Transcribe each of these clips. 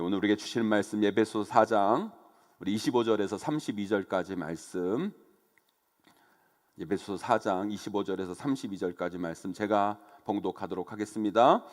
오늘 우리에게 주시는 말씀 에베소서 4장 우리 25절에서 32절까지 말씀, 에베소서 4장 25절에서 32절까지 말씀 제가 봉독하도록 하겠습니다.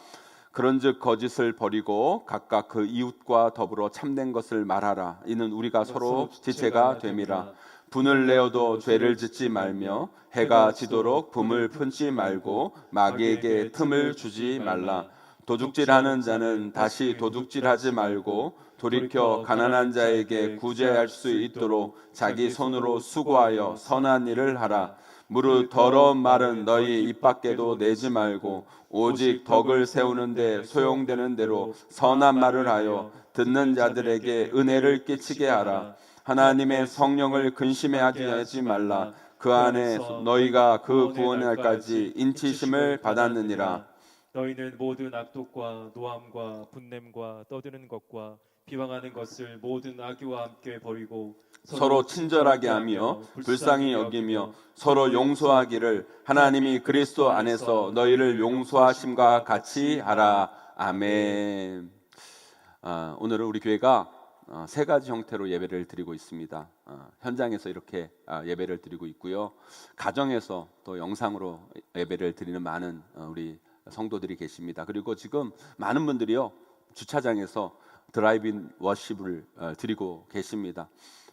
그런즉 거짓을 버리고 각각 그 이웃과 더불어 참된 것을 말하라. 이는 우리가 서로 지체가 됨이라. 분을 내어도 죄를 짓지 말며 해가 지도록 붐을 품지 말고 마귀에게 틈을 주지 말라. 도둑질하는 자는 다시 도둑질하지 말고 돌이켜 가난한 자에게 구제할 수 있도록 자기 손으로 수고하여 선한 일을 하라. 무릇 더러운 말은 너희 입 밖에도 내지 말고 오직 덕을 세우는데 소용되는 대로 선한 말을 하여 듣는 자들에게 은혜를 끼치게 하라. 하나님의 성령을 근심해 하지 말라. 그 안에 너희가 그 구원날까지 인치심을 받았느니라. 너희는 모든 악독과 노함과 분냄과 떠드는 것과 비방하는 것을 모든 악의와 함께 버리고 서로 친절하게 하며 불쌍히 여기며 서로 용서하기를 하나님이 그리스도 안에서 너희를 용서하심과 같이 하라. 아멘. 오늘은 우리 교회가 세 가지 형태로 예배를 드리고 있습니다. 현장에서 이렇게 예배를 드리고 있고요. 가정에서 또 영상으로 예배를 드리는 많은 우리 성도들이 계십니다. 그리고 지금 많은 분들이요 주차장에서 드라이브인 워십을 드리고 계십니다.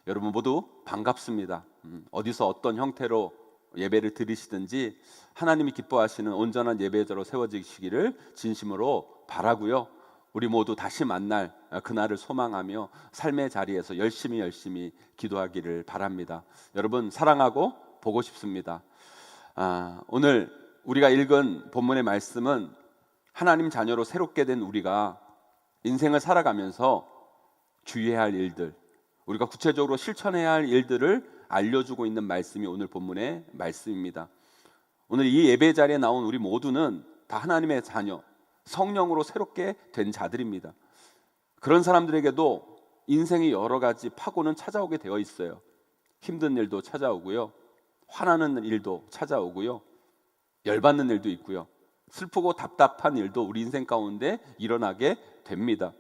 여러분 모두 반갑습니다. 어디서 어떤 형태로 예배를 드리시든지 하나님이 기뻐하시는 온전한 예배자로 세워지시기를 진심으로 바라고요. 우리 모두 다시 만날 그날을 소망하며 삶의 자리에서 열심히 기도하기를 바랍니다. 여러분 사랑하고 보고 싶습니다. 오늘 우리가 읽은 본문의 말씀은 하나님 자녀로 새롭게 된 우리가 인생을 살아가면서 주의해야 할 일들, 우리가 구체적으로 실천해야 할 일들을 알려주고 있는 말씀이 오늘 본문의 말씀입니다. 오늘 이 예배 자리에 나온 우리 모두는 다 하나님의 자녀, 성령으로 새롭게 된 자들입니다. 그런 사람들에게도 인생의 여러 가지 파고는 찾아오게 되어 있어요. 힘든 일도 찾아오고요, 화나는 일도 찾아오고요, 열받는 일도 있고요, 슬프고 답답한 일도 우리 인생 가운데 일어나게 됩니다.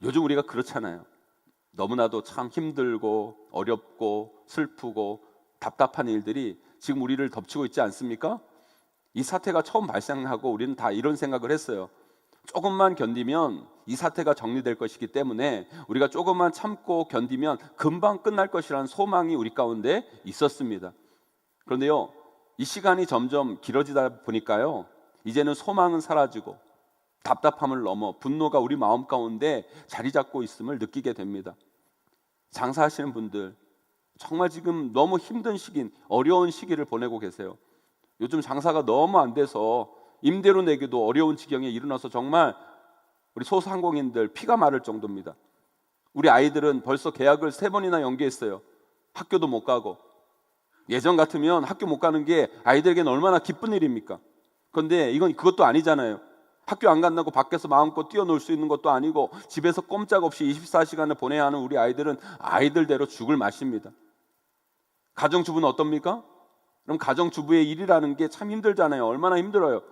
요즘 우리가 그렇잖아요. 너무나도 참 힘들고 어렵고 슬프고 답답한 일들이 지금 우리를 덮치고 있지 않습니까? 이 사태가 처음 발생하고 우리는 다 이런 생각을 했어요. 조금만 견디면 이 사태가 정리될 것이기 때문에 우리가 조금만 참고 견디면 금방 끝날 것이라는 소망이 우리 가운데 있었습니다. 그런데요, 이 시간이 점점 길어지다 보니까요, 이제는 소망은 사라지고 답답함을 넘어 분노가 우리 마음 가운데 자리 잡고 있음을 느끼게 됩니다. 장사하시는 분들 정말 지금 너무 힘든 시기, 어려운 시기를 보내고 계세요. 요즘 장사가 너무 안 돼서 임대료 내기도 어려운 지경에 이르러서 정말 우리 소상공인들 피가 마를 정도입니다. 우리 아이들은 벌써 계약을 3번이나 연기했어요. 학교도 못 가고. 예전 같으면 학교 못 가는 게 아이들에게는 얼마나 기쁜 일입니까? 그런데 이건 그것도 아니잖아요. 학교 안 간다고 밖에서 마음껏 뛰어놀 수 있는 것도 아니고 집에서 꼼짝없이 24시간을 보내야 하는 우리 아이들은 아이들대로 죽을 맛입니다. 가정주부는 어떻습니까? 그럼 가정주부의 일이라는 게 참 힘들잖아요. 얼마나 힘들어요.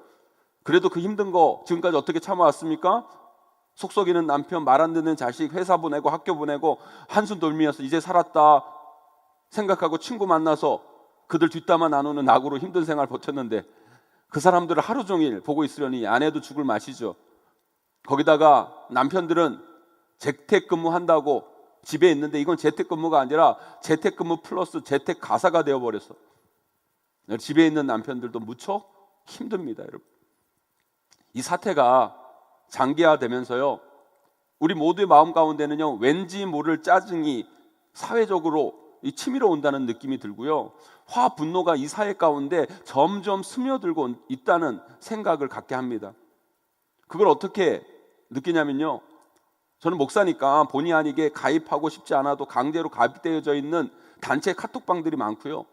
그래도 그 힘든 거 지금까지 어떻게 참아왔습니까? 속썩이는 남편, 말 안 듣는 자식, 회사 보내고 학교 보내고 한숨 돌면서 이제 살았다 생각하고 친구 만나서 그들 뒷담화 나누는 낙으로 힘든 생활 버텼는데 그 사람들을 하루 종일 보고 있으려니 아내도 죽을 맛이죠. 거기다가 남편들은 재택근무한다고 집에 있는데 이건 재택근무가 아니라 재택근무 플러스 재택가사가 되어버렸어. 집에 있는 남편들도 무척 힘듭니다, 여러분. 이 사태가 장기화되면서요, 우리 모두의 마음 가운데는요, 왠지 모를 짜증이 사회적으로 치밀어 온다는 느낌이 들고요, 화, 분노가 이 사회 가운데 점점 스며들고 있다는 생각을 갖게 합니다. 그걸 어떻게 느끼냐면요, 저는 목사니까 본의 아니게 가입하고 싶지 않아도 강제로 가입되어져 있는 단체 카톡방들이 많고요,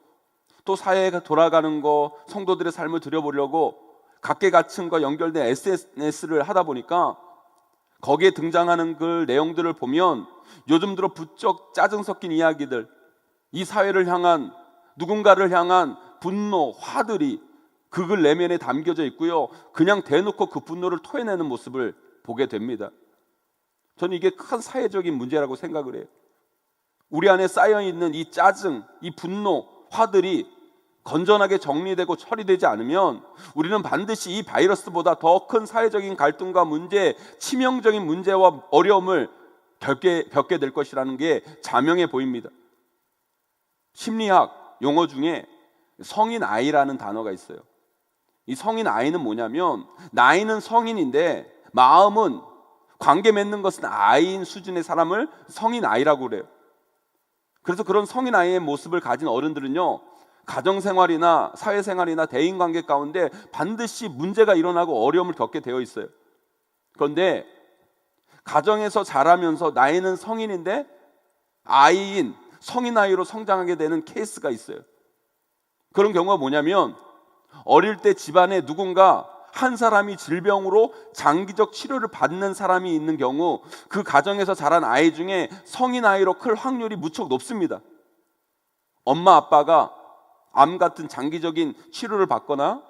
또 사회가 돌아가는 거, 성도들의 삶을 들여보려고 각계각층과 연결된 SNS를 하다 보니까 거기에 등장하는 그 내용들을 보면 요즘 들어 부쩍 짜증 섞인 이야기들, 이 사회를 향한, 누군가를 향한 분노, 화들이 그 글 내면에 담겨져 있고요, 그냥 대놓고 그 분노를 토해내는 모습을 보게 됩니다. 저는 이게 큰 사회적인 문제라고 생각을 해요. 우리 안에 쌓여있는 이 짜증, 이 분노, 화들이 건전하게 정리되고 처리되지 않으면 우리는 반드시 이 바이러스보다 더 큰 사회적인 갈등과 문제, 치명적인 문제와 어려움을 겪게 될 것이라는 게 자명해 보입니다. 심리학 용어 중에 성인 아이라는 단어가 있어요. 이 성인 아이는 뭐냐면 나이는 성인인데 마음은 관계 맺는 것은 아이인 수준의 사람을 성인 아이라고 그래요. 그래서 그런 성인 아이의 모습을 가진 어른들은요, 가정생활이나 사회생활이나 대인관계 가운데 반드시 문제가 일어나고 어려움을 겪게 되어 있어요. 그런데 가정에서 자라면서 나이는 성인인데 아이인 성인 아이로 성장하게 되는 케이스가 있어요. 그런 경우가 뭐냐면 어릴 때 집안에 누군가 한 사람이 질병으로 장기적 치료를 받는 사람이 있는 경우 그 가정에서 자란 아이 중에 성인 아이로 클 확률이 무척 높습니다. 엄마 아빠가 암 같은 장기적인 치료를 받거나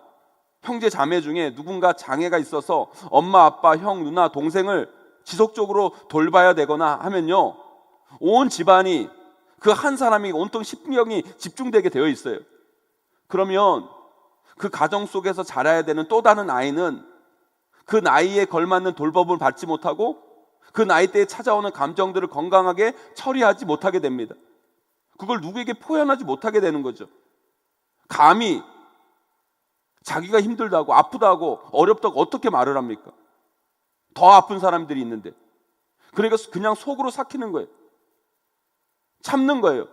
형제 자매 중에 누군가 장애가 있어서 엄마 아빠 형 누나 동생을 지속적으로 돌봐야 되거나 하면요, 온 집안이 그 한 사람이 온통 신경이 집중되게 되어 있어요. 그러면 그 가정 속에서 자라야 되는 또 다른 아이는 그 나이에 걸맞는 돌봄을 받지 못하고 그 나이대에 찾아오는 감정들을 건강하게 처리하지 못하게 됩니다. 그걸 누구에게 표현하지 못하게 되는 거죠. 감히 자기가 힘들다고 아프다고 어렵다고 어떻게 말을 합니까? 더 아픈 사람들이 있는데. 그러니까 그냥 속으로 삭히는 거예요. 참는 거예요.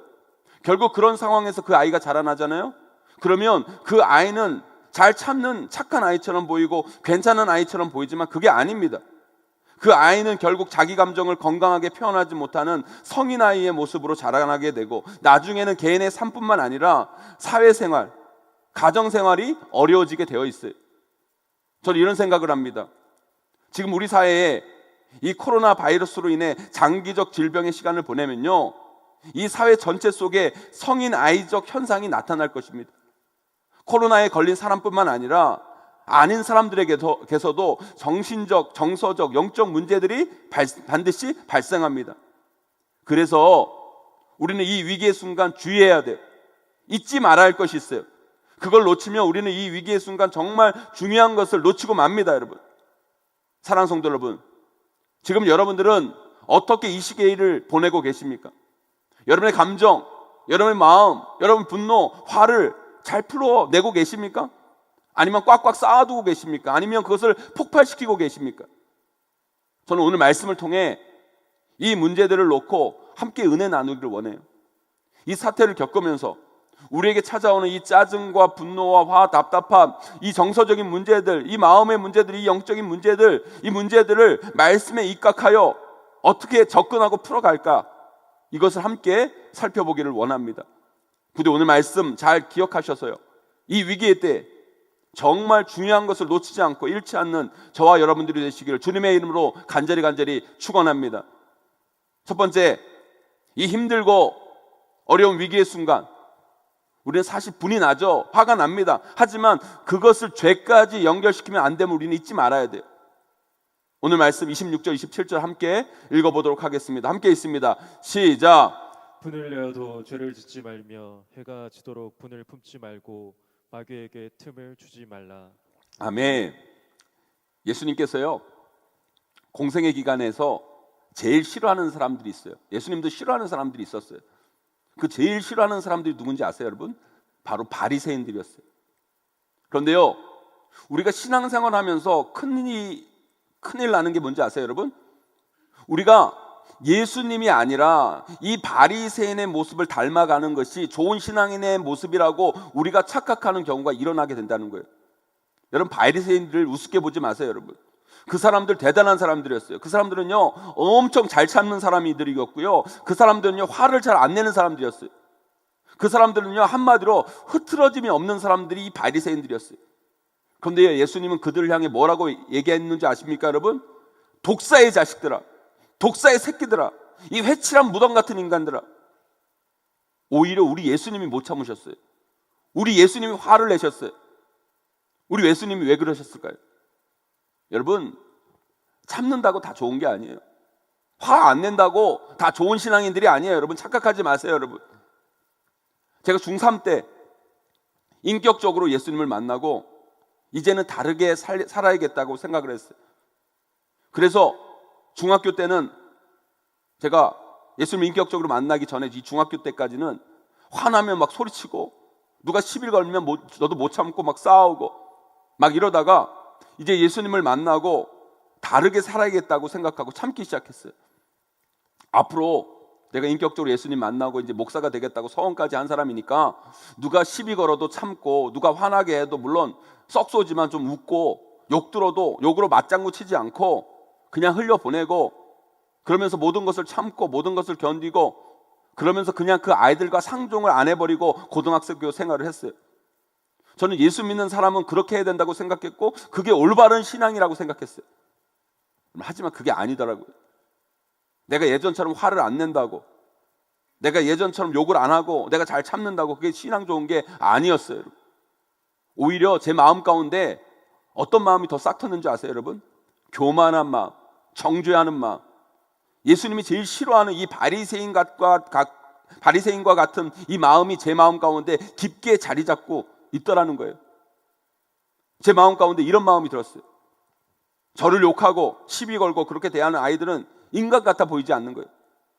결국 그런 상황에서 그 아이가 자라나잖아요. 그러면 그 아이는 잘 참는 착한 아이처럼 보이고 괜찮은 아이처럼 보이지만 그게 아닙니다. 그 아이는 결국 자기 감정을 건강하게 표현하지 못하는 성인 아이의 모습으로 자라나게 되고 나중에는 개인의 삶뿐만 아니라 사회생활, 가정생활이 어려워지게 되어 있어요. 저는 이런 생각을 합니다. 지금 우리 사회에 이 코로나 바이러스로 인해 장기적 질병의 시간을 보내면요, 이 사회 전체 속에 성인 아이적 현상이 나타날 것입니다. 코로나에 걸린 사람뿐만 아니라 아닌 사람들에게서도 정신적, 정서적, 영적 문제들이 반드시 발생합니다. 그래서 우리는 이 위기의 순간 주의해야 돼요. 잊지 말아야 할 것이 있어요. 그걸 놓치면 우리는 이 위기의 순간 정말 중요한 것을 놓치고 맙니다, 여러분. 사랑하는 성도 여러분, 지금 여러분들은 어떻게 이 시기를 보내고 계십니까? 여러분의 감정, 여러분의 마음, 여러분의 분노, 화를 잘 풀어내고 계십니까? 아니면 꽉꽉 쌓아두고 계십니까? 아니면 그것을 폭발시키고 계십니까? 저는 오늘 말씀을 통해 이 문제들을 놓고 함께 은혜 나누기를 원해요. 이 사태를 겪으면서 우리에게 찾아오는 이 짜증과 분노와 화, 답답함, 이 정서적인 문제들, 이 마음의 문제들, 이 영적인 문제들, 이 문제들을 말씀에 입각하여 어떻게 접근하고 풀어갈까? 이것을 함께 살펴보기를 원합니다. 부디 오늘 말씀 잘 기억하셔서요, 이 위기의 때 정말 중요한 것을 놓치지 않고 잃지 않는 저와 여러분들이 되시기를 주님의 이름으로 간절히 축원합니다. 첫 번째, 이 힘들고 어려운 위기의 순간 우리는 사실 분이 나죠. 화가 납니다. 하지만 그것을 죄까지 연결시키면 안 되면 우리는 잊지 말아야 돼요. 오늘 말씀 26절, 27절 함께 읽어보도록 하겠습니다. 함께 있습니다. 시작. 분을 내어도 죄를 짓지 말며 해가 지도록 분을 품지 말고 마귀에게 틈을 주지 말라. 아멘. 예수님께서요, 공생의 기간에서 제일 싫어하는 사람들이 있어요. 예수님도 싫어하는 사람들이 있었어요. 그 제일 싫어하는 사람들이 누군지 아세요, 여러분? 바로 바리새인들이었어요. 그런데요, 우리가 신앙생활 하면서 큰일 나는 게 뭔지 아세요, 여러분? 우리가 예수님이 아니라 이 바리새인의 모습을 닮아가는 것이 좋은 신앙인의 모습이라고 우리가 착각하는 경우가 일어나게 된다는 거예요. 여러분, 바리새인들을 우습게 보지 마세요, 여러분. 그 사람들 대단한 사람들이었어요. 그 사람들은요, 엄청 잘 참는 사람들이었고요, 그 사람들은요, 화를 잘 안 내는 사람들이었어요. 그 사람들은요, 한마디로 흐트러짐이 없는 사람들이 이 바리새인들이었어요. 그런데 예수님은 그들을 향해 뭐라고 얘기했는지 아십니까, 여러분? 독사의 자식들아, 독사의 새끼들아, 이 회칠한 무덤 같은 인간들아. 오히려 우리 예수님이 못 참으셨어요. 우리 예수님이 화를 내셨어요. 우리 예수님이 왜 그러셨을까요? 여러분, 참는다고 다 좋은 게 아니에요. 화 안 낸다고 다 좋은 신앙인들이 아니에요. 여러분 착각하지 마세요. 여러분, 제가 중3 때 인격적으로 예수님을 만나고 이제는 다르게 살아야겠다고 생각을 했어요. 그래서 중학교 때는 제가 예수님을 인격적으로 만나기 전에 이 중학교 때까지는 화나면 막 소리치고 누가 시비 걸면 너도 못 참고 막 싸우고 막 이러다가 이제 예수님을 만나고 다르게 살아야겠다고 생각하고 참기 시작했어요. 앞으로 내가 인격적으로 예수님 만나고 이제 목사가 되겠다고 서원까지 한 사람이니까 누가 시비 걸어도 참고 누가 화나게 해도 물론 썩 쏘지만 좀 웃고 욕 들어도 욕으로 맞장구 치지 않고 그냥 흘려보내고 그러면서 모든 것을 참고 모든 것을 견디고 그러면서 그냥 그 아이들과 상종을 안 해버리고 고등학교 생활을 했어요. 저는 예수 믿는 사람은 그렇게 해야 된다고 생각했고 그게 올바른 신앙이라고 생각했어요. 하지만 그게 아니더라고요. 내가 예전처럼 화를 안 낸다고, 내가 예전처럼 욕을 안 하고 내가 잘 참는다고 그게 신앙 좋은 게 아니었어요. 오히려 제 마음 가운데 어떤 마음이 더 싹 텄는지 아세요 여러분? 교만한 마음, 정죄하는 마음, 예수님이 제일 싫어하는 이 바리새인과 같은 이 마음이 제 마음 가운데 깊게 자리 잡고 있더라는 거예요. 제 마음 가운데 이런 마음이 들었어요. 저를 욕하고 시비 걸고 그렇게 대하는 아이들은 인간 같아 보이지 않는 거예요.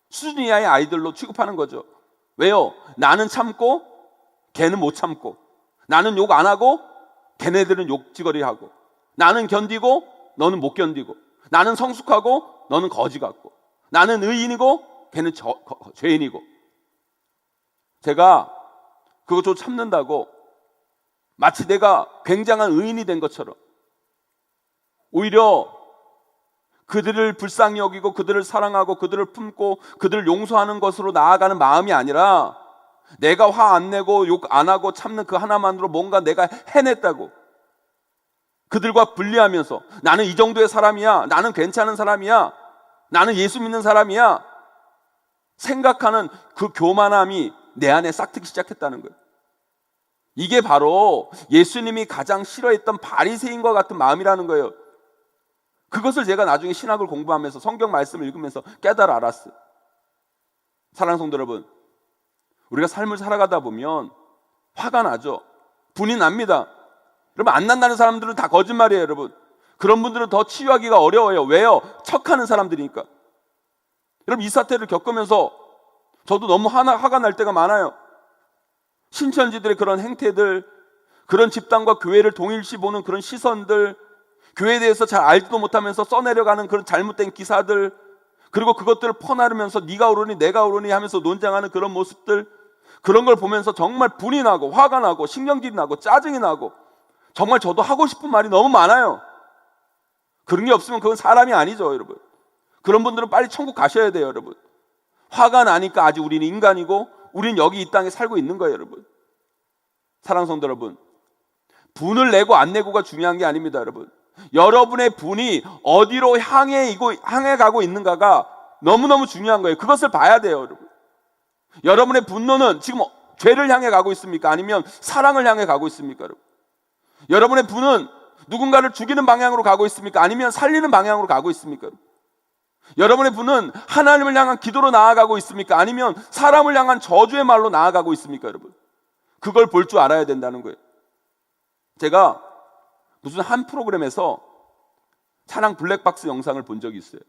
수준 이하의 아이들로 취급하는 거죠. 왜요? 나는 참고 걔는 못 참고, 나는 욕 안 하고 걔네들은 욕지거리 하고, 나는 견디고 너는 못 견디고, 나는 성숙하고 너는 거지 같고, 나는 의인이고 걔는 죄인이고. 제가 그거 좀 참는다고 마치 내가 굉장한 의인이 된 것처럼 오히려 그들을 불쌍히 여기고 그들을 사랑하고 그들을 품고 그들을 용서하는 것으로 나아가는 마음이 아니라 내가 화 안 내고 욕 안 하고 참는 그 하나만으로 뭔가 내가 해냈다고 그들과 분리하면서 나는 이 정도의 사람이야, 나는 괜찮은 사람이야, 나는 예수 믿는 사람이야 생각하는 그 교만함이 내 안에 싹트기 시작했다는 거예요. 이게 바로 예수님이 가장 싫어했던 바리새인과 같은 마음이라는 거예요. 그것을 제가 나중에 신학을 공부하면서 성경 말씀을 읽으면서 깨달아 알았어요. 사랑하는 성도 여러분, 우리가 삶을 살아가다 보면 화가 나죠. 분이 납니다. 여러분, 안 난다는 사람들은 다 거짓말이에요. 여러분, 그런 분들은 더 치유하기가 어려워요. 왜요? 척하는 사람들이니까. 여러분, 이 사태를 겪으면서 저도 너무 화가 날 때가 많아요. 신천지들의 그런 행태들, 그런 집단과 교회를 동일시 보는 그런 시선들, 교회에 대해서 잘 알지도 못하면서 써내려가는 그런 잘못된 기사들, 그리고 그것들을 퍼나르면서 네가 옳으니 내가 옳으니 하면서 논쟁하는 그런 모습들, 그런 걸 보면서 정말 분이 나고 화가 나고 신경질이 나고 짜증이 나고 정말 저도 하고 싶은 말이 너무 많아요. 그런 게 없으면 그건 사람이 아니죠, 여러분. 그런 분들은 빨리 천국 가셔야 돼요, 여러분. 화가 나니까 아직 우리는 인간이고 우리는 여기 이 땅에 살고 있는 거예요, 여러분. 사랑하는 성도 여러분, 분을 내고 안 내고가 중요한 게 아닙니다, 여러분. 여러분의 분이 어디로 향해 가고 있는가가 너무너무 중요한 거예요. 그것을 봐야 돼요, 여러분. 여러분의 분노는 지금 죄를 향해 가고 있습니까? 아니면 사랑을 향해 가고 있습니까, 여러분? 여러분의 분은 누군가를 죽이는 방향으로 가고 있습니까? 아니면 살리는 방향으로 가고 있습니까? 여러분의 분은 하나님을 향한 기도로 나아가고 있습니까? 아니면 사람을 향한 저주의 말로 나아가고 있습니까, 여러분? 그걸 볼 줄 알아야 된다는 거예요. 제가 무슨 한 프로그램에서 차량 블랙박스 영상을 본 적이 있어요.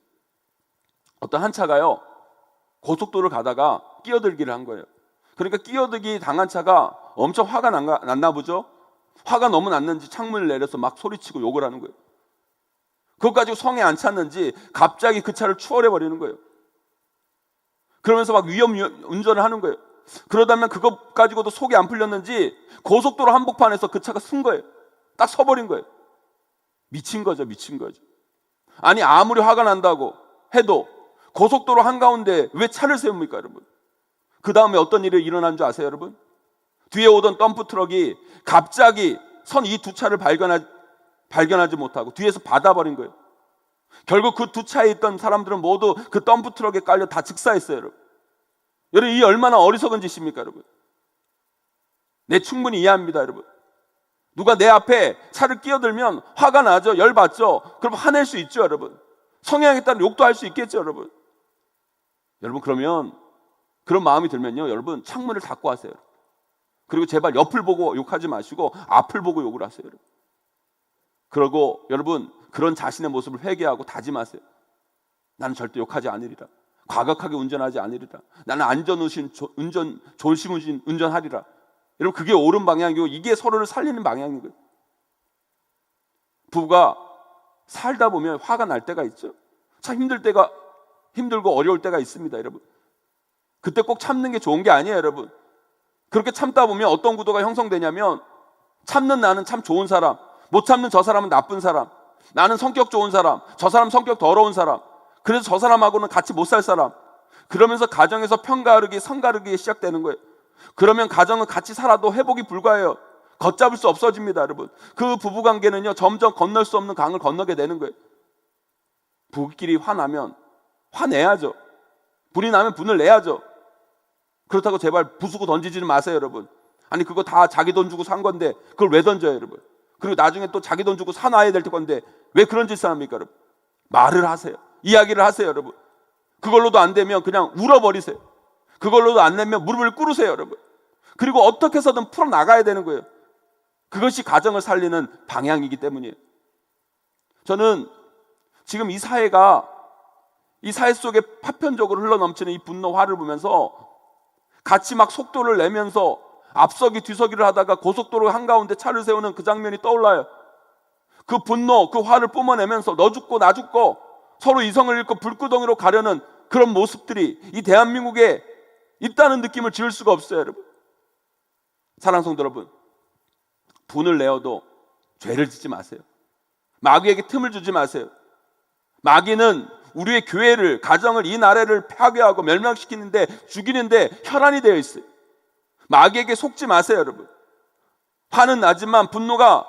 어떤 한 차가요, 고속도로를 가다가 끼어들기를 한 거예요. 그러니까 끼어들기 당한 차가 엄청 화가 났나 보죠. 화가 너무 났는지 창문을 내려서 막 소리치고 욕을 하는 거예요. 그것 가지고 성에 안 찼는지 갑자기 그 차를 추월해버리는 거예요. 그러면서 막 위험 운전을 하는 거예요. 그러다면 그것 가지고도 속이 안 풀렸는지 고속도로 한복판에서 그 차가 쓴 거예요. 딱 서버린 거예요. 미친 거죠, 미친 거죠. 아니, 아무리 화가 난다고 해도 고속도로 한가운데 왜 차를 세웁니까, 여러분? 그 다음에 어떤 일이 일어난 줄 아세요, 여러분? 뒤에 오던 덤프 트럭이 갑자기 이 두 차를 발견하지 못하고 뒤에서 받아버린 거예요. 결국 그 두 차에 있던 사람들은 모두 그 덤프 트럭에 깔려 다 즉사했어요, 여러분. 여러분, 이 얼마나 어리석은 짓입니까, 여러분? 네, 충분히 이해합니다, 여러분. 누가 내 앞에 차를 끼어들면 화가 나죠, 열받죠. 그럼 화낼 수 있죠, 여러분. 성향에 따라 욕도 할 수 있겠죠, 여러분. 여러분, 그러면 그런 마음이 들면요, 여러분 창문을 닫고 하세요. 그리고 제발 옆을 보고 욕하지 마시고 앞을 보고 욕을 하세요. 여러분. 그러고 여러분 그런 자신의 모습을 회개하고 다짐하세요. 나는 절대 욕하지 않으리라. 과격하게 운전하지 않으리라. 나는 조심우신 운전하리라. 여러분, 그게 옳은 방향이고 이게 서로를 살리는 방향이고요. 부부가 살다 보면 화가 날 때가 있죠. 참 힘들고 어려울 때가 있습니다, 여러분. 그때 꼭 참는 게 좋은 게 아니에요, 여러분. 그렇게 참다 보면 어떤 구도가 형성되냐면, 참는 나는 참 좋은 사람, 못 참는 저 사람은 나쁜 사람, 나는 성격 좋은 사람, 저 사람 성격 더러운 사람, 그래서 저 사람하고는 같이 못 살 사람, 그러면서 가정에서 편가르기, 성가르기 시작되는 거예요. 그러면 가정은 같이 살아도 회복이 불가해요. 걷잡을 수 없어집니다, 여러분. 그 부부관계는요, 점점 건널 수 없는 강을 건너게 되는 거예요. 부부끼리 화나면 화내야죠. 분이 나면 분을 내야죠. 그렇다고 제발 부수고 던지지는 마세요, 여러분. 아니, 그거 다 자기 돈 주고 산 건데 그걸 왜 던져요, 여러분? 그리고 나중에 또 자기 돈 주고 사놔야 될 건데 왜 그런 짓을 합니까, 여러분? 말을 하세요. 이야기를 하세요, 여러분. 그걸로도 안 되면 그냥 울어버리세요. 그걸로도 안 되면 무릎을 꿇으세요, 여러분. 그리고 어떻게 해서든 풀어나가야 되는 거예요. 그것이 가정을 살리는 방향이기 때문이에요. 저는 지금 이 사회 속에 파편적으로 흘러넘치는 이 분노, 화를 보면서 같이 막 속도를 내면서 앞서기 뒤서기를 하다가 고속도로 한가운데 차를 세우는 그 장면이 떠올라요. 그 분노, 그 화를 뿜어내면서 너 죽고 나 죽고 서로 이성을 잃고 불구덩이로 가려는 그런 모습들이 이 대한민국에 있다는 느낌을 지울 수가 없어요, 여러분. 사랑하는 성도 여러분, 분을 내어도 죄를 짓지 마세요. 마귀에게 틈을 주지 마세요. 마귀는 우리의 교회를, 가정을, 이 나라를 파괴하고 멸망시키는데, 죽이는데 혈안이 되어 있어요. 마귀에게 속지 마세요, 여러분. 화는 나지만, 분노가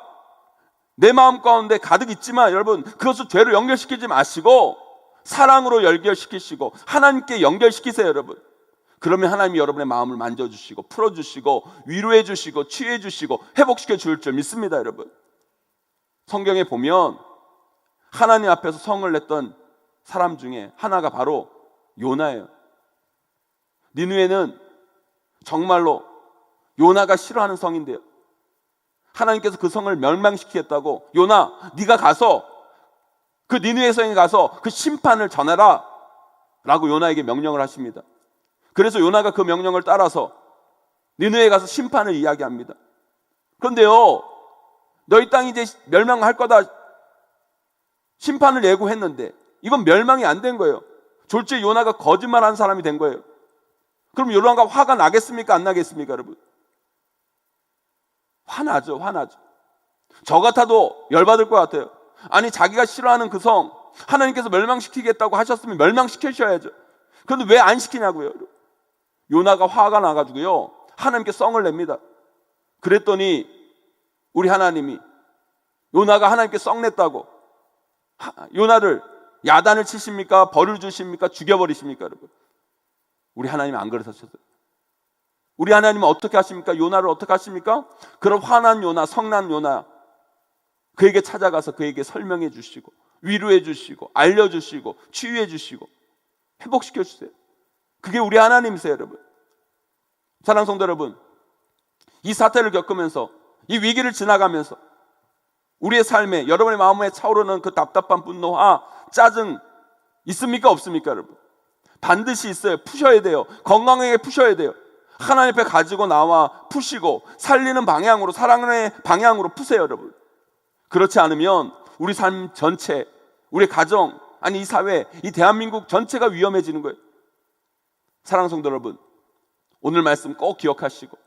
내 마음 가운데 가득 있지만, 여러분, 그것을 죄로 연결시키지 마시고 사랑으로 연결시키시고 하나님께 연결시키세요, 여러분. 그러면 하나님이 여러분의 마음을 만져주시고 풀어주시고 위로해주시고 치유해주시고 회복시켜 줄 줄 믿습니다, 여러분. 성경에 보면 하나님 앞에서 성을 냈던 사람 중에 하나가 바로 요나예요. 니느웨는 정말로 요나가 싫어하는 성인데요, 하나님께서 그 성을 멸망시키겠다고, 요나 네가 가서 그 니느웨 성에 가서 그 심판을 전해라 라고 요나에게 명령을 하십니다. 그래서 요나가 그 명령을 따라서 니느웨에 가서 심판을 이야기합니다. 그런데요, 너희 땅이 이제 멸망할 거다 심판을 예고했는데 이건 멸망이 안 된 거예요. 졸지에 요나가 거짓말한 사람이 된 거예요. 그럼 요나가 화가 나겠습니까, 안 나겠습니까, 여러분? 화나죠. 저 같아도 열받을 것 같아요. 아니, 자기가 싫어하는 그 성 하나님께서 멸망시키겠다고 하셨으면 멸망시키셔야죠. 그런데 왜 안 시키냐고요. 요나가 화가 나가지고요, 하나님께 성을 냅니다. 그랬더니 우리 하나님이 요나가 하나님께 성 냈다고 요나를 야단을 치십니까? 벌을 주십니까? 죽여버리십니까, 여러분? 우리 하나님은 안 그러셨어요. 우리 하나님은 어떻게 하십니까? 요나를 어떻게 하십니까? 그런 화난 요나, 성난 요나, 그에게 찾아가서 그에게 설명해 주시고 위로해 주시고 알려주시고 치유해 주시고 회복시켜 주세요. 그게 우리 하나님이세요, 여러분. 사랑하는 성도 여러분, 이 사태를 겪으면서, 이 위기를 지나가면서 우리의 삶에, 여러분의 마음에 차오르는 그 답답한 분노와 짜증 있습니까, 없습니까, 여러분? 반드시 있어요. 푸셔야 돼요. 건강하게 푸셔야 돼요. 하나님 앞에 가지고 나와 푸시고 살리는 방향으로, 사랑의 방향으로 푸세요, 여러분. 그렇지 않으면 우리 삶 전체, 우리 가정, 아니 이 사회, 이 대한민국 전체가 위험해지는 거예요. 사랑하는 성도 여러분, 오늘 말씀 꼭 기억하시고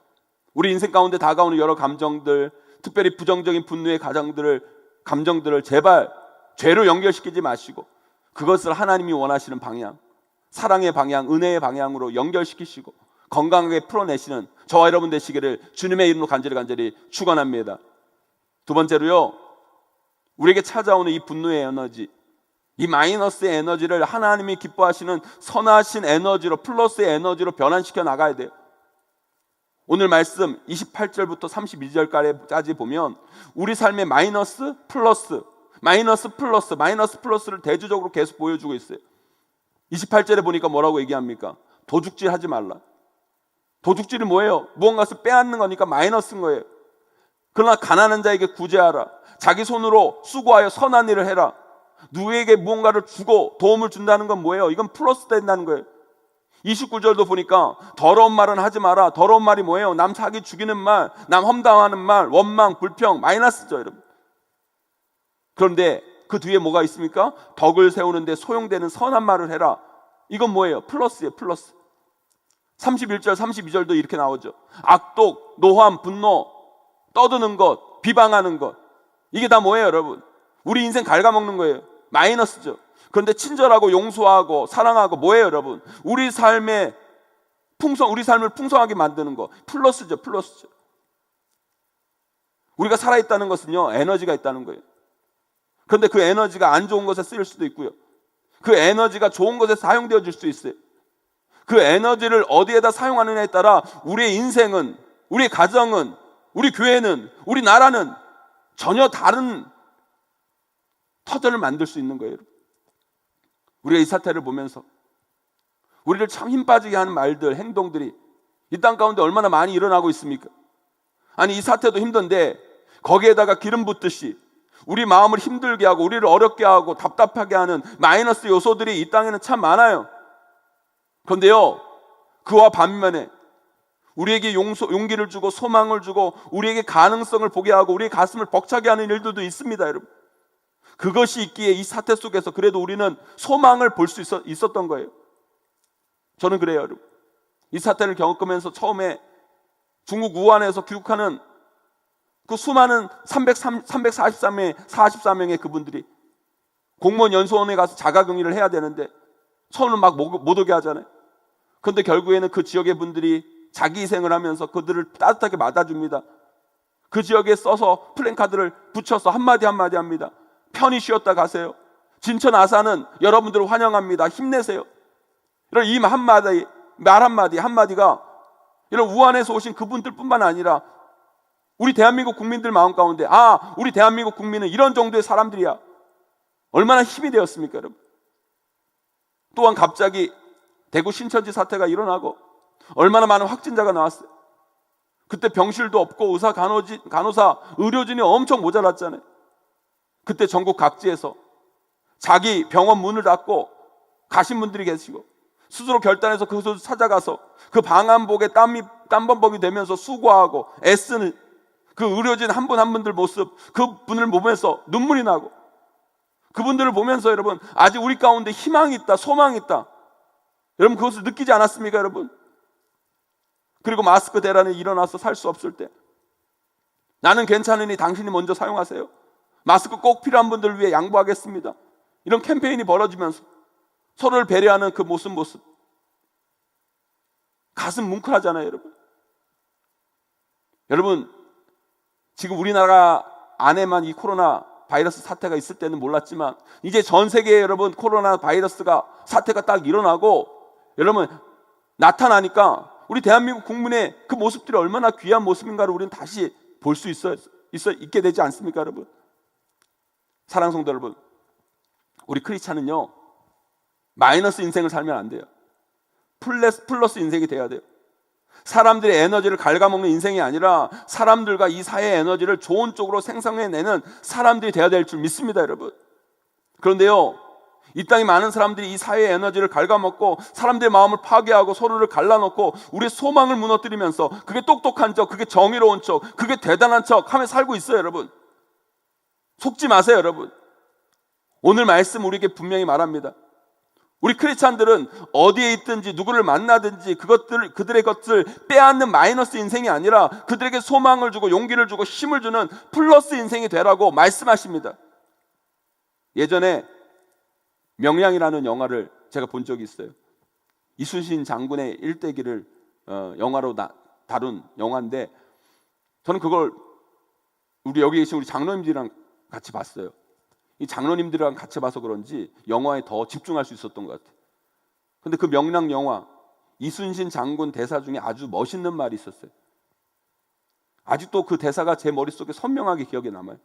우리 인생 가운데 다가오는 여러 감정들, 특별히 부정적인 분노의 감정들을 제발 죄로 연결시키지 마시고 그것을 하나님이 원하시는 방향, 사랑의 방향, 은혜의 방향으로 연결시키시고 건강하게 풀어내시는 저와 여러분 되시기를 주님의 이름으로 간절히 축원합니다. 두 번째로요, 우리에게 찾아오는 이 분노의 에너지, 이 마이너스의 에너지를 하나님이 기뻐하시는 선하신 에너지로, 플러스의 에너지로 변환시켜 나가야 돼요. 오늘 말씀 28절부터 32절까지 보면 우리 삶의 마이너스 플러스를 대주적으로 계속 보여주고 있어요. 28절에 보니까 뭐라고 얘기합니까? 도둑질 하지 말라. 도둑질이 뭐예요? 무언가를 빼앗는 거니까 마이너스인 거예요. 그러나 가난한 자에게 구제하라. 자기 손으로 수고하여 선한 일을 해라. 누구에게 무언가를 주고 도움을 준다는 건 뭐예요? 이건 플러스 된다는 거예요. 29절도 보니까 더러운 말은 하지 마라. 더러운 말이 뭐예요? 남 사기 죽이는 말, 남 험담하는 말, 원망, 불평, 마이너스죠, 여러분. 그런데 그 뒤에 뭐가 있습니까? 덕을 세우는데 소용되는 선한 말을 해라. 이건 뭐예요? 플러스예요, 플러스. 31절, 32절도 이렇게 나오죠. 악독, 노함, 분노, 떠드는 것, 비방하는 것. 이게 다 뭐예요, 여러분? 우리 인생 갉아먹는 거예요. 마이너스죠. 그런데 친절하고 용서하고 사랑하고 뭐예요, 여러분? 우리 삶을 풍성하게 만드는 거. 플러스죠, 플러스죠. 우리가 살아있다는 것은요, 에너지가 있다는 거예요. 그런데 그 에너지가 안 좋은 것에 쓰일 수도 있고요. 그 에너지가 좋은 것에 사용되어질 수 있어요. 그 에너지를 어디에다 사용하느냐에 따라 우리의 인생은, 우리의 가정은, 우리 교회는, 우리 나라는 전혀 다른 터전을 만들 수 있는 거예요. 우리가 이 사태를 보면서 우리를 참 힘 빠지게 하는 말들, 행동들이 이 땅 가운데 얼마나 많이 일어나고 있습니까? 아니, 이 사태도 힘든데 거기에다가 기름 붓듯이 우리 마음을 힘들게 하고 우리를 어렵게 하고 답답하게 하는 마이너스 요소들이 이 땅에는 참 많아요. 그런데요, 그와 반면에 우리에게 용기를 주고 소망을 주고 우리에게 가능성을 보게 하고 우리의 가슴을 벅차게 하는 일들도 있습니다, 여러분. 그것이 있기에 이 사태 속에서 그래도 우리는 소망을 볼 수 있었던 거예요. 저는 그래요, 여러분. 이 사태를 겪으면서 처음에 중국 우한에서 귀국하는 그 수많은 344명의 그분들이 공무원 연수원에 가서 자가격리를 해야 되는데 처음은 막 못 오게 하잖아요. 그런데 결국에는 그 지역의 분들이 자기 희생을 하면서 그들을 따뜻하게 맞아줍니다. 그 지역에 써서 플랜카드를 붙여서 한마디 한마디 합니다. 편히 쉬었다 가세요. 진천 아산은 여러분들을 환영합니다. 힘내세요. 이런 이 한마디, 말 한마디가 이런 우한에서 오신 그분들 뿐만 아니라 우리 대한민국 국민들 마음 가운데, 우리 대한민국 국민은 이런 정도의 사람들이야. 얼마나 힘이 되었습니까, 여러분? 또한 갑자기 대구 신천지 사태가 일어나고 얼마나 많은 확진자가 나왔어요. 그때 병실도 없고 의사, 간호사, 의료진이 엄청 모자랐잖아요. 그때 전국 각지에서 자기 병원 문을 닫고 가신 분들이 계시고 스스로 결단해서 그곳을 찾아가서 그 방한복에 땀범벅이 되면서 수고하고 애쓰는 그 의료진 한 분 한 분들 모습, 그분을 보면서 눈물이 나고 그분들을 보면서 여러분, 아직 우리 가운데 희망이 있다, 소망이 있다. 여러분, 그것을 느끼지 않았습니까, 여러분? 그리고 마스크 대란이 일어나서 살 수 없을 때 나는 괜찮으니 당신이 먼저 사용하세요. 마스크 꼭 필요한 분들을 위해 양보하겠습니다. 이런 캠페인이 벌어지면서 서로를 배려하는 그 모습 가슴 뭉클하잖아요, 여러분. 여러분, 지금 우리나라 안에만 이 코로나 바이러스 사태가 있을 때는 몰랐지만 이제 전 세계에 여러분 코로나 바이러스가 사태가 딱 일어나고 여러분 나타나니까 우리 대한민국 국민의 그 모습들이 얼마나 귀한 모습인가를 우리는 다시 볼 수 있게 되지 않습니까, 여러분? 사랑하는 성도 여러분, 우리 크리스찬은요 마이너스 인생을 살면 안 돼요. 플러스 인생이 돼야 돼요. 사람들의 에너지를 갉아먹는 인생이 아니라 사람들과 이 사회의 에너지를 좋은 쪽으로 생성해내는 사람들이 돼야 될 줄 믿습니다, 여러분. 그런데요, 이 땅에 많은 사람들이 이 사회의 에너지를 갉아먹고 사람들의 마음을 파괴하고 서로를 갈라놓고 우리의 소망을 무너뜨리면서 그게 똑똑한 척, 그게 정의로운 척, 그게 대단한 척 하며 살고 있어요, 여러분. 속지 마세요, 여러분. 오늘 말씀 우리에게 분명히 말합니다. 우리 크리스찬들은 어디에 있든지 누구를 만나든지 그들의 것을 빼앗는 마이너스 인생이 아니라 그들에게 소망을 주고 용기를 주고 힘을 주는 플러스 인생이 되라고 말씀하십니다. 예전에 명량이라는 영화를 제가 본 적이 있어요. 이순신 장군의 일대기를 영화로 다룬 영화인데 저는 그걸 여기 계신 우리 장로님들이랑 같이 봤어요. 이 장로님들이랑 같이 봐서 그런지 영화에 더 집중할 수 있었던 것 같아요. 그런데 그 명랑 영화 이순신 장군 대사 중에 아주 멋있는 말이 있었어요. 아직도 그 대사가 제 머릿속에 선명하게 기억에 남아요.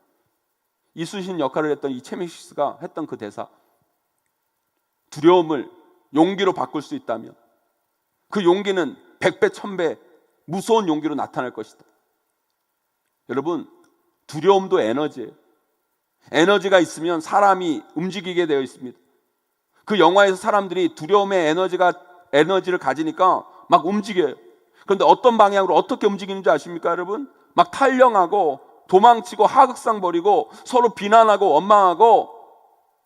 이순신 역할을 했던 이 채미시스가 했던 그 대사, 두려움을 용기로 바꿀 수 있다면 그 용기는 100배, 1000배 무서운 용기로 나타날 것이다. 여러분, 두려움도 에너지예요. 에너지가 있으면 사람이 움직이게 되어 있습니다. 그 영화에서 사람들이 두려움의 에너지를 가지니까 막 움직여요. 그런데 어떤 방향으로 어떻게 움직이는지 아십니까, 여러분? 막 탈영하고 도망치고 하극상 벌이고 서로 비난하고 원망하고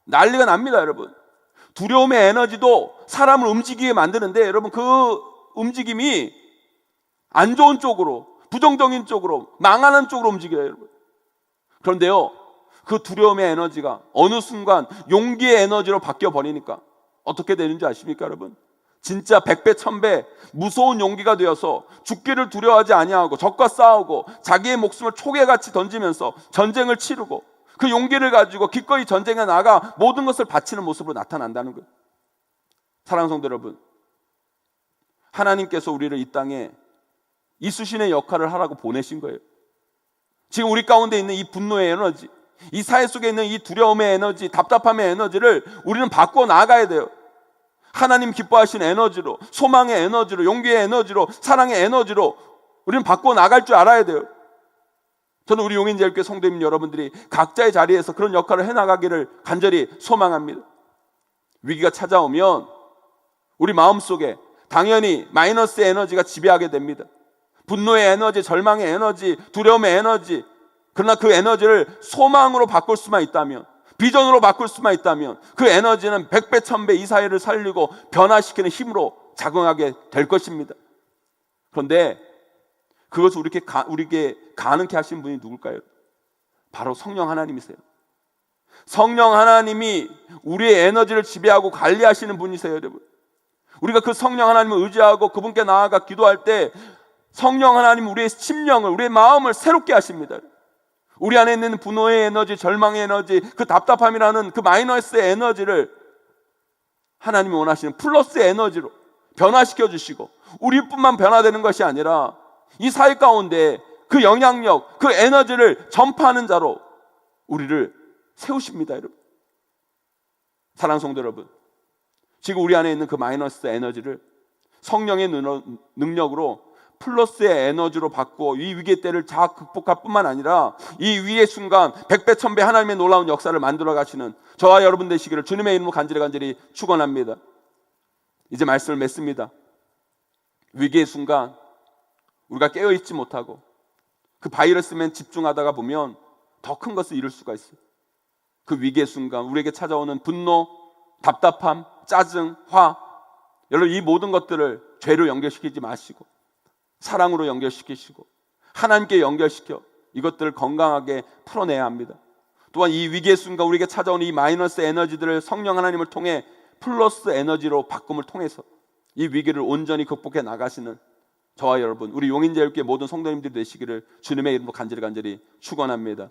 난리가 납니다, 여러분. 두려움의 에너지도 사람을 움직이게 만드는데 여러분, 그 움직임이 안 좋은 쪽으로, 부정적인 쪽으로, 망하는 쪽으로 움직여요, 여러분. 그런데요, 그 두려움의 에너지가 어느 순간 용기의 에너지로 바뀌어 버리니까 어떻게 되는지 아십니까, 여러분? 진짜 100배, 1000배 무서운 용기가 되어서 죽기를 두려워하지 아니하고 적과 싸우고 자기의 목숨을 초계같이 던지면서 전쟁을 치르고 그 용기를 가지고 기꺼이 전쟁에 나가 모든 것을 바치는 모습으로 나타난다는 거예요. 사랑하는 성도 여러분, 하나님께서 우리를 이 땅에 이수신의 역할을 하라고 보내신 거예요. 지금 우리 가운데 있는 이 분노의 에너지, 이 사회 속에 있는 이 두려움의 에너지, 답답함의 에너지를 우리는 바꾸어 나가야 돼요. 하나님 기뻐하시는 에너지로, 소망의 에너지로, 용기의 에너지로, 사랑의 에너지로 우리는 바꾸어 나갈 줄 알아야 돼요. 저는 우리 용인제일교회 성도님 여러분들이 각자의 자리에서 그런 역할을 해나가기를 간절히 소망합니다. 위기가 찾아오면 우리 마음속에 당연히 마이너스의 에너지가 지배하게 됩니다. 분노의 에너지, 절망의 에너지, 두려움의 에너지, 그러나 그 에너지를 소망으로 바꿀 수만 있다면, 비전으로 바꿀 수만 있다면 그 에너지는 100배, 1000배 이 사회를 살리고 변화시키는 힘으로 작용하게 될 것입니다. 그런데 그것을 우리에게 가능케 하신 분이 누굴까요? 바로 성령 하나님이세요. 성령 하나님이 우리의 에너지를 지배하고 관리하시는 분이세요, 여러분. 우리가 그 성령 하나님을 의지하고 그분께 나아가 기도할 때 성령 하나님 우리의 심령을, 우리의 마음을 새롭게 하십니다. 우리 안에 있는 분노의 에너지, 절망의 에너지, 그 답답함이라는 그 마이너스의 에너지를 하나님이 원하시는 플러스의 에너지로 변화시켜 주시고 우리뿐만 변화되는 것이 아니라 이 사회 가운데 그 영향력, 그 에너지를 전파하는 자로 우리를 세우십니다, 여러분. 사랑하는 성도 여러분, 지금 우리 안에 있는 그 마이너스 에너지를 성령의 능력으로 플러스의 에너지로 바꾸어 이 위기의 때를 다 극복할 뿐만 아니라 이 위기의 순간 100배, 1000배 하나님의 놀라운 역사를 만들어 가시는 저와 여러분 되시기를 주님의 이름으로 간절히 축원합니다. 이제 말씀을 맺습니다. 위기의 순간 우리가 깨어있지 못하고 그 바이러스면 집중하다가 보면 더 큰 것을 이룰 수가 있어요. 그 위기의 순간 우리에게 찾아오는 분노, 답답함, 짜증, 화, 여러분 이 모든 것들을 죄로 연결시키지 마시고 사랑으로 연결시키시고 하나님께 연결시켜 이것들을 건강하게 풀어내야 합니다. 또한 이 위기의 순간 우리에게 찾아오는 이 마이너스 에너지들을 성령 하나님을 통해 플러스 에너지로 바꿈을 통해서 이 위기를 온전히 극복해 나가시는 저와 여러분, 우리 용인제일교회 모든 성도님들이 되시기를 주님의 이름으로 간절히 축원합니다.